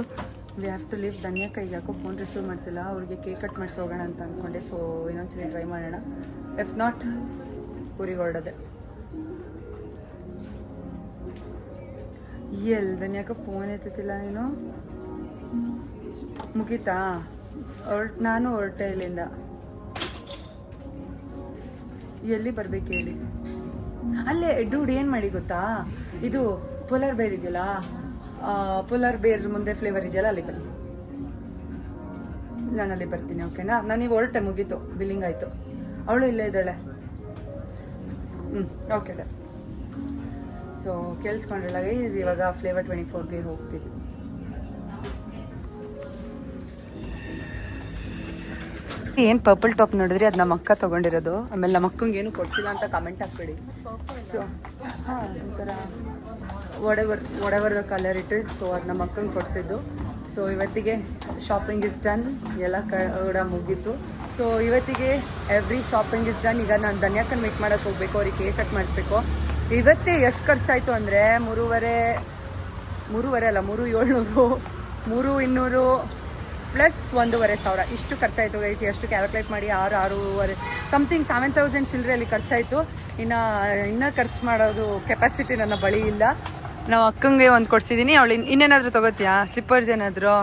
ವಿ ಹ್ಯಾವ್ ಟು ಲೀವ್. ಧನ್ಯಕ್ಕ ಈಗ ಯಾಕೋ ಫೋನ್ ರಿಸೀವ್ ಮಾಡ್ತಿಲ್ಲ. ಅವ್ರಿಗೆ ಕೇಕ್ ಕಟ್ ಮಾಡಿಸಿ ಹೋಗೋಣ ಅಂತ ಅಂದ್ಕೊಂಡೆ. ಸೊ ಇನ್ನೊಂದ್ಸರಿ ಟ್ರೈ ಮಾಡೋಣ. ಇಫ್ ನಾಟ್ ಊರಿಗೆ ಹೊರಡೋದೆ. ಧನ್ಯಕ್ಕ ಫೋನ್ ಎತ್ತುತ್ತಿಲ್ಲ ನೀನು. ಮುಗೀತಾ? ನಾನು ಹೊರಟೆ ಇಲ್ಲಿಂದ. ಎಲ್ಲಿ ಬರ್ಬೇಕು ಹೇಳಿ? ಅಲ್ಲೇ ಡೂಡ್ ಏನು ಮಾಡಿ ಗೊತ್ತಾ, ಇದು ಪೋಲಾರ್ ಬೇರ್ ಇದೆಯಲ್ಲ, ಪೋಲಾರ್ ಬೇರ್ ಮುಂದೆ ಫ್ಲೇವರ್ ಇದೆಯಲ್ಲ, ಅಲ್ಲಿ ಬನ್ನಿ. ನಾನು ಅಲ್ಲಿ ಬರ್ತೀನಿ. ಓಕೆನಾ? ನಾನು ನೀವು ಹೊರಟೆ, ಮುಗೀತು, ಬಿಲ್ಲಿಂಗ್ ಆಯಿತು. ಅವಳು ಇಲ್ಲೇ ಇದ್ದಾಳೆ. Okay done. ಸೊ ಕೇಳಿಸ್ಕೊಂಡ್ರಲ್ಲ ಗೈಸ್, ಇವಾಗ ಫ್ಲೇವರ್ 24ಗೆ ಹೋಗ್ತೀವಿ. ಏನು ಪರ್ಪಲ್ ಟಾಪ್ ನೋಡಿದ್ರಿ, ಅದು ನಮ್ಮ ಅಕ್ಕ ತೊಗೊಂಡಿರೋದು. ಆಮೇಲೆ ನಮ್ಮ ಅಕ್ಕಂಗೆ ಏನು ಕೊಡ್ಸಿಲ್ಲ ಅಂತ ಕಮೆಂಟ್ ಹಾಕ್ಬೇಡಿ. ಸೊ ಹಾಂ ಒಂಥರ ವಡೆವರ್ the colour it is. So ಅದು ನಮ್ಮ ಅಕ್ಕಂಗೆ ಕೊಡಿಸಿದ್ದು. ಸೊ ಇವತ್ತಿಗೆ ಶಾಪಿಂಗ್ ಇಸ್ ಡನ್. ಎಲ್ಲ ಕೂಡ ಮುಗೀತು. ಸೊ ಇವತ್ತಿಗೆ ಎವ್ರಿ ಶಾಪಿಂಗ್ ಇಸ್ ಡನ್. ಈಗ ನಾನು ಧನ್ಯಕ್ಕನ ಮೀಟ್ ಮಾಡೋಕ್ಕೆ ಹೋಗಬೇಕು, ಅವ್ರಿಗೆ ಕೇಕ್ ಕಟ್ ಮಾಡಿಸ್ಬೇಕು. ಇವತ್ತೇ ಎಷ್ಟು ಖರ್ಚಾಯಿತು ಅಂದರೆ 3,700 3,200 ಪ್ಲಸ್ 1,500 ಇಷ್ಟು ಖರ್ಚಾಯಿತು ಗೈಸ್. ಎಷ್ಟು ಕ್ಯಾಲ್ಕುಲೇಟ್ ಮಾಡಿ 6,500 ಸಮಥಿಂಗ್ 7,000 ಚಿಲ್ಲರೆಯಲ್ಲಿ ಖರ್ಚಾಯಿತು. ಇನ್ನೂ ಖರ್ಚು ಮಾಡೋದು ಕೆಪಾಸಿಟಿ ನನ್ನ ಬಳಿ ಇಲ್ಲ. ನಾವು ಅಕ್ಕಂಗೆ ಒಂದು ಕೊಡ್ಸಿದ್ದೀನಿ. ಅವಳು ಇನ್ನೇನಾದರೂ ತೊಗೋತೀಯಾ? ಸ್ಲಿಪ್ಪರ್ಸ್ ಏನಾದರೂ?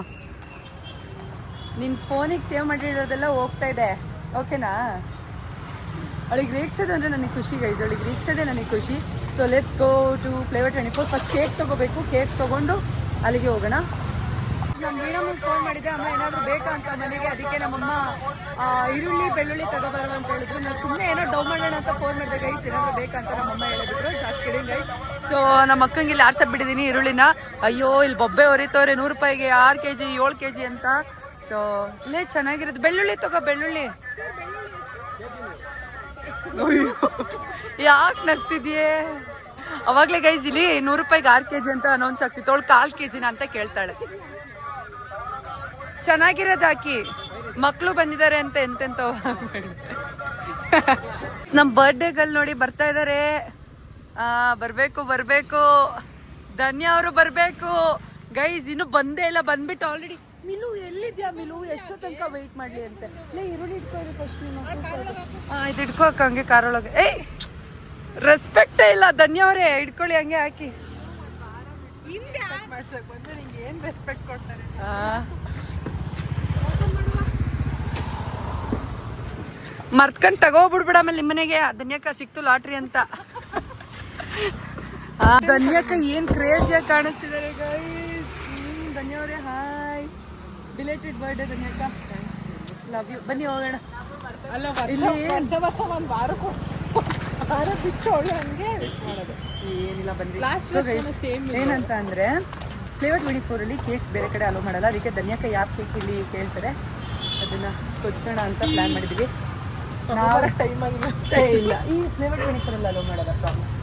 ನಿನ್ನ ಫೋನಿಗೆ ಸೇವ್ ಮಾಡಿರೋದೆಲ್ಲ ಹೋಗ್ತಾ ಇದೆ. ಓಕೆನಾ? ಅವಳಿಗೆ ರೇಗ್ಸೋದು ಅಂದರೆ ನನಗೆ ಖುಷಿ ಗೈಸ್. ಅವಳಿಗೆ ರೇಗ್ಸೋದೇ ನನಗೆ ಖುಷಿ. So let's go to Flavour 24. First cake ತೊಗೋಬೇಕು. ಕೇಕ್ ತೊಗೊಂಡು ಅಲ್ಲಿಗೆ ಹೋಗೋಣ. ನಮ್ಮ ವೀಣಮ್ಮಗೆ ಫೋನ್ ಮಾಡಿದ್ದೆ, ಅಮ್ಮ ಏನಾದರೂ ಬೇಕಾ ಅಂತ ಮನೆಗೆ. ಅದಕ್ಕೆ ನಮ್ಮಮ್ಮ ಈರುಳ್ಳಿ ಬೆಳ್ಳುಳ್ಳಿ ತಗೋಬರುವ ಅಂತ ಹೇಳಿದ್ರು. ನಾನು ಸುಮ್ಮನೆ ಏನೋ ಡೌ ಮಾಡೋಣ ಅಂತ ಫೋನ್ ಮಾಡಿದೆ ಗೈಸ್, ಏನಾದರೂ ಬೇಕಾ ಅಂತ ನಮ್ಮಮ್ಮ ಹೇಳಿದ್ರು. ಜಾಸ್ತಿ ಕಿಡಿಂಗ್ ಗೈಸ್. ಸೊ ನಮ್ಮ ಅಕ್ಕಂಗೆ ಇಲ್ಲಿ ಆರ್ಸಬಿಟ್ಟಿದ್ದೀನಿ ಈರುಳ್ಳಿನ. ಅಯ್ಯೋ ಇಲ್ಲಿ ಬೊಬ್ಬೆ ಹೊರಿತವ್ರೆ 100 ರೂಪಾಯಿಗೆ 6 kg 7 kg ಅಂತ. ಸೊ ಇಲ್ಲೇ ಚೆನ್ನಾಗಿರುತ್ತೆ. ಬೆಳ್ಳುಳ್ಳಿ ತಗೋ, ಬೆಳ್ಳುಳ್ಳಿ. ಯಾಕೆ ನಗ್ತಿದ್ಯೇ? ಅವಾಗಲೇ ಗೈಸ್ ಇಲ್ಲಿ 100 ರೂಪಾಯಿಗೆ 6 kg ಅಂತ ಅನೌನ್ಸ್ ಆಗ್ತಿತ್ತು. ಅವಳು 1/4 kg ಅಂತ ಕೇಳ್ತಾಳೆ. ಚೆನ್ನಾಗಿರೋದು ಹಾಕಿ. ಮಕ್ಕಳು ಬಂದಿದ್ದಾರೆ ಅಂತ ಎಂತೆಂತ ನಮ್ಮ ಬರ್ಡೇಗಳು ನೋಡಿ ಬರ್ತಾ ಇದ್ದಾರೆ. ಬರ್ಬೇಕು ಧನ್ಯ ಅವರು ಬರ್ಬೇಕು ಗೈಸ್. ಇನ್ನು ಬಂದೇ ಇಲ್ಲ. ಬಂದ್ಬಿಟ್ಟು ಆಲ್ರೆಡಿ ಮಿಲು ಎಲ್ಲಿದ್ಯಾ ಮಿಲು? ಎಷ್ಟೋ ತನಕ ವೆಯ್ಟ್ ಮಾಡ್ಲಿ ಅಂತ. ಈರುಳ್ಳಿ ಇಟ್ಕೋರಿ ಫಸ್ಟ್. ಇದು ಇಟ್ಕೋಕ ಹಂಗೆ ಕಾರೊಳಗೆ. ಏಯ್ ರೆಸ್ಪೆಕ್ಟೇ ಇಲ್ಲ. ಧನ್ಯ ಅವರೇ ಇಟ್ಕೊಳ್ಳಿ ಹಂಗೆ ಹಾಕಿ. ಏನ್ ರೆಸ್ಪೆಕ್ಟ್ ಕೊಡ್ತಾರೆ? ಮರ್ತ್ಕೊಂಡು ತಗೋಬಿಡ್ಬಿಡ ಆಮೇಲೆ ನಿಮ್ಮನೆಗೆ. ಧನ್ಯಕ್ಕ ಸಿಕ್ತು ಲಾಟ್ರಿ ಅಂತ. ಧನ್ಯಕ್ಕ ಏನ್ ಕ್ರೇಜಿಯಾಗಿ ಕಾಣಿಸ್ತಿದ್ದಾರೆ ಗೈಸ್. ಧನ್ಯ ಅವರೇ ಹಾಯ್. ಬಿಲೇಟೆಡ್ ಬರ್ಡೇ ಧನ್ಯಕ್ಕ. Love you. ಬನ್ನಿ ಹೋಗೋಣ. ಏನಿಲ್ಲ ಬನ್ನಿ. ಏನಂತ ಅಂದ್ರೆ ಫ್ಲೇವರ್ 24 ಅಲ್ಲಿ ಕೇಕ್ಸ್ ಬೇರೆ ಕಡೆ ಅಲೋ ಮಾಡಲ್ಲ. ಅದಕ್ಕೆ ಧನ್ಯಕ್ಕ ಯಾವ ಕೇಕ್ ಇಲ್ಲಿ ಕೇಳ್ತಾರೆ ಅದನ್ನ ಕೊಡ್ಸೋಣ ಅಂತ ಪ್ಲಾನ್ ಮಾಡಿದ್ವಿ. ಇಲ್ಲ ಈ ಫ್ಲೇವರ್ 24 ಅಲ್ಲಿ ಅಲೋ ಮಾಡಲ್ಲ ಪ್ರಾಮಿಸ್.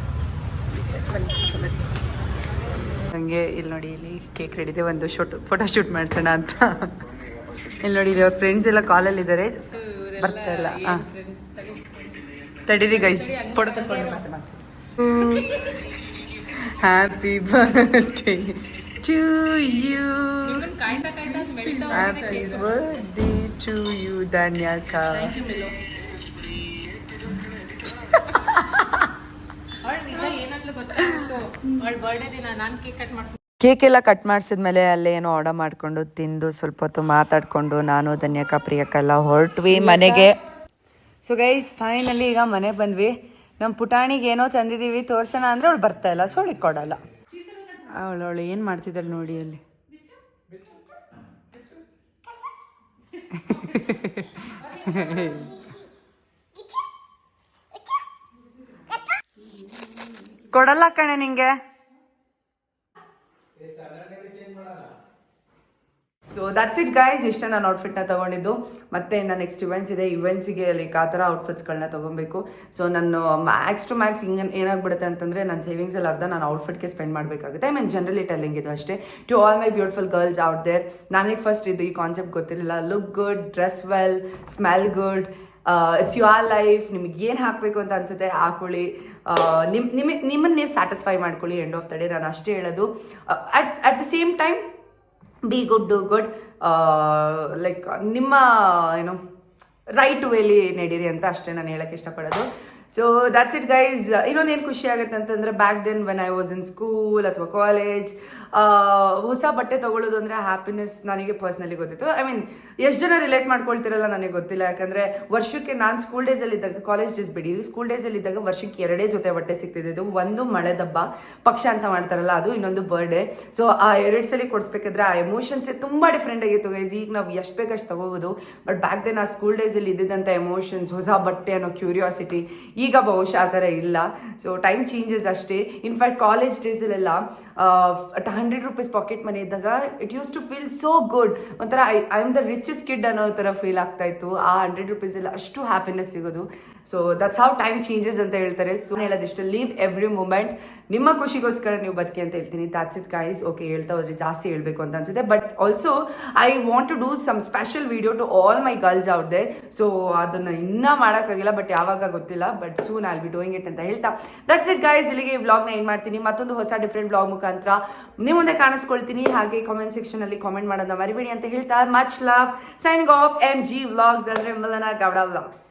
ಹಂಗೆ ಇಲ್ಲಿ ನೋಡಿ ಇಲ್ಲಿ ಕೇಕ್ ರೆಡಿ ಇದೆ. ಒಂದು ಫೋಟೋ ಶೂಟ್ ಮಾಡಿಸೋಣ ಅಂತ. ಇಲ್ಲಿ ನೋಡಿ ಅವ್ರ ಫ್ರೆಂಡ್ಸ್ ಎಲ್ಲ ಕಾಲಲ್ಲಿ ಇದ್ದಾರೆ. ಬರ್ತಾ ಇಲ್ಲ. ತಡೀರಿ ಗೈಸ್, ಫೋಟೋ ತಗೊಂಡು happy birthday to you. Happy birthday to you ಧನ್ಯಕ್ಕ. ಕೇಕ್ ಎಲ್ಲ ಕಟ್ ಮಾಡಿಸಿದ್ಮೇಲೆ ಅಲ್ಲೇ ಏನೋ ಆರ್ಡರ್ ಮಾಡ್ಕೊಂಡು ತಿಂದು ಸ್ವಲ್ಪ ಹೊತ್ತು ಮಾತಾಡ್ಕೊಂಡು ನಾನು ಧನ್ಯಕ್ಕ ಪ್ರಿಯಕ್ಕ ಎಲ್ಲ ಹೊರಟ್ವಿ ಮನೆಗೆ. ಸೊ ಗೈಸ್ ಫೈನಲಿ ಈಗ ಮನೆಗೆ ಬಂದ್ವಿ. ನಮ್ಮ ಪುಟಾಣಿಗೆ ಏನೋ ತಂದಿದ್ದೀವಿ ತೋರ್ಸೋಣ ಅಂದರೆ ಅವಳು ಬರ್ತಾ ಇಲ್ಲ. ಸೊ ಅವಳಿಗೆ ಕೊಡಲ್ಲ. ಅವಳು ಏನು ಮಾಡ್ತಿದ್ದಾಳೆ ನೋಡಿ ಅಲ್ಲಿ. ಕೊಡಲ್ಲ ಕಣೆ ನಿಂಗೆ. So that's it guys. ಇಷ್ಟ ನಾನು ಔಟ್ಫಿಟ್ನ ತೊಗೊಂಡಿದ್ದು. ಮತ್ತೆ ನಾನು ನೆಕ್ಸ್ಟ್ ಇವೆಂಟ್ಸ್ ಇದೆ. ಇವೆಂಟ್ಸಿಗೆ ಲೈಕ್ ಆ ಥರ ಔಟ್ಫಿಟ್ಸ್ಗಳನ್ನ ತೊಗೊಬೇಕು. ಸೊ ನಾನು ಮ್ಯಾಕ್ಸ್ ಟು ಮ್ಯಾಕ್ಸ್ ಹಿಂಗೆ ಏನಾಗ್ಬಿಡುತ್ತೆ ಅಂತಂದರೆ ನನ್ನ ಸೇವಿಂಗ್ಸಲ್ಲಿ ಅರ್ಧ ನಾನು ಔಟ್ಫಿಟ್ಗೆ ಸ್ಪೆಂಡ್ ಮಾಡಬೇಕಾಗುತ್ತೆ. ಐ ಮೀನ್ ಜನರಲಿ ಟೆಲ್ಲಿಂಗ್ ಇದು ಅಷ್ಟೇ. To all my beautiful girls out there, ನನಗೆ ಫಸ್ಟ್ ಇದು ಈ ಕಾನ್ಸೆಪ್ಟ್ ಗೊತ್ತಿರಲಿಲ್ಲ. Look good, dress well, smell good, it's your life. ನಿಮಗೆ ಏನು ಹಾಕಬೇಕು ಅಂತ ಅನ್ಸುತ್ತೆ ಹಾಕೊಳ್ಳಿ. ನಿಮ್ಮನ್ನು ನೀವು ಸ್ಯಾಟಿಸ್ಫೈ ಮಾಡ್ಕೊಳ್ಳಿ. ಎಂಡ್ ಆಫ್ ದ ಡೇ ನಾನು ಅಷ್ಟೇ ಹೇಳೋದು. At the same time be good, do good. Like ನಿಮ್ಮ ಏನು ರೈಟ್ ವೇಲಿ ನಡೀರಿ ಅಂತ ಅಷ್ಟೇ ನಾನು ಹೇಳೋಕ್ಕೆ ಇಷ್ಟಪಡೋದು. So that's it guys. ಇನ್ನೊಂದೇನು ಖುಷಿ ಆಗುತ್ತೆ ಅಂತಂದರೆ back then when I was in school ಅಥವಾ ಕಾಲೇಜ್ ಹೊಸ ಬಟ್ಟೆ ತೊಗೊಳ್ಳೋದು ಅಂದರೆ ಹ್ಯಾಪಿನೆಸ್ ನನಗೆ ಪರ್ಸ್ನಲಿ ಗೊತ್ತಿತ್ತು. ಐ ಮೀನ್ ಎಷ್ಟು ಜನ ರಿಲೇಟ್ ಮಾಡ್ಕೊಳ್ತಿರಲ್ಲ ನನಗೆ ಗೊತ್ತಿಲ್ಲ. ಯಾಕಂದರೆ ವರ್ಷಕ್ಕೆ ನಾನು ಸ್ಕೂಲ್ ಡೇಸಲ್ಲಿದ್ದಾಗ, ಕಾಲೇಜ್ ಡೇಸ್ ಬಿಡಿ, ಸ್ಕೂಲ್ ಡೇಸಲ್ಲಿದ್ದಾಗ ವರ್ಷಕ್ಕೆ 2 ಜೊತೆ ಬಟ್ಟೆ ಸಿಗ್ತಿದ್ದು. ಒಂದು ಮಳೆ ದಬ್ಬ ಪಕ್ಷ ಅಂತ ಮಾಡ್ತಾರಲ್ಲ ಅದು, ಇನ್ನೊಂದು ಬರ್ಡೇ. ಸೊ ಆ 2 ಸಲ ಕೊಡಿಸ್ಬೇಕಾದ್ರೆ ಆ ಎಮೋಷನ್ಸೇ ತುಂಬ ಡಿಫ್ರೆಂಟ್ ಆಗಿತ್ತು ಗೈಸ್. ಈಗ ನಾವು ಎಷ್ಟು ಬೇಕಷ್ಟು ತೊಗೋಬೋದು. ಬಟ್ ಬ್ಯಾಕ್ ದೆನ್ ಆ ಸ್ಕೂಲ್ ಡೇಸಲ್ಲಿ ಇದ್ದಿದ್ದಂಥ ಎಮೋಷನ್ಸ್, ಹೊಸ ಬಟ್ಟೆ ಅನ್ನೋ ಕ್ಯೂರಿಯಾಸಿಟಿ ಈಗ ಬಹುಶಃ ಆ ಥರ ಇಲ್ಲ. ಸೊ ಟೈಮ್ ಚೇಂಜಸ್ ಅಷ್ಟೇ. ಇನ್ಫ್ಯಾಕ್ಟ್ ಕಾಲೇಜ್ ಡೇಸಲ್ಲೆಲ್ಲ 100 ರೂಪೀಸ್ ಪಾಕೆಟ್ ಮನಿ ಇದ್ದಾಗ it use to feel so good. ಒಂಥರ I am the richest kid ಅನ್ನೋ ಥರ ಫೀಲ್ ಆಗ್ತಾ ಇತ್ತು. ಆ 100 ರೂಪೀಸಲ್ಲಿ ಅಷ್ಟು ಹ್ಯಾಪಿನೆಸ್ ಸಿಗೋದು. So that's how time changes ಅಂತ ಹೇಳ್ತಾರೆ. ಸೊ ಹೇಳೋದಿಷ್ಟು, ಲೀವ್ ಎವ್ರಿ ಮೂಮೆಂಟ್. ನಿಮ್ಮ ಖುಷಿಗೋಸ್ಕರ ನೀವು ಬದುಕಿ ಅಂತ ಹೇಳ್ತೀನಿ. That's it guys. ಓಕೆ, ಹೇಳ್ತಾ ಹೋದ್ರೆ ಜಾಸ್ತಿ ಹೇಳಬೇಕು ಅಂತ ಅನ್ಸುತ್ತೆ. But also I want to do some special video to all my girls out there. So ಅದನ್ನು ಇನ್ನೂ ಮಾಡೋಕ್ಕಾಗಿಲ್ಲ, ಬಟ್ ಯಾವಾಗ ಗೊತ್ತಿಲ್ಲ. But soon I will be doing it ಅಂತ ಹೇಳ್ತಾ ದಟ್ಸ್ ಇಟ್ ಗೈಸ್. ಇಲ್ಲಿಗೆ ಈ ವ್ಲಾಗ್ನ ಏನು ಮಾಡ್ತೀನಿ. ಮತ್ತೊಂದು ಹೊಸ ಡಿಫ್ರೆಂಟ್ ವ್ಲಾಗ್ ಮುಖಾಂತರ ನಿಮ್ಮ ಮುಂದೆ ಕಾಣಿಸ್ಕೊಳ್ತೀನಿ. ಹಾಗೆ ಕಾಮೆಂಟ್ ಸೆಕ್ಷನಲ್ಲಿ ಕಾಮೆಂಟ್ ಮಾಡೋದನ್ನ ಮರಿಬೇಡಿ ಅಂತ ಹೇಳ್ತಾ much love. Signing off MG vlogs ಅಂದರೆ ಮಿಲನ ಗೌಡ ವ್ಲಾಗ್ಸ್.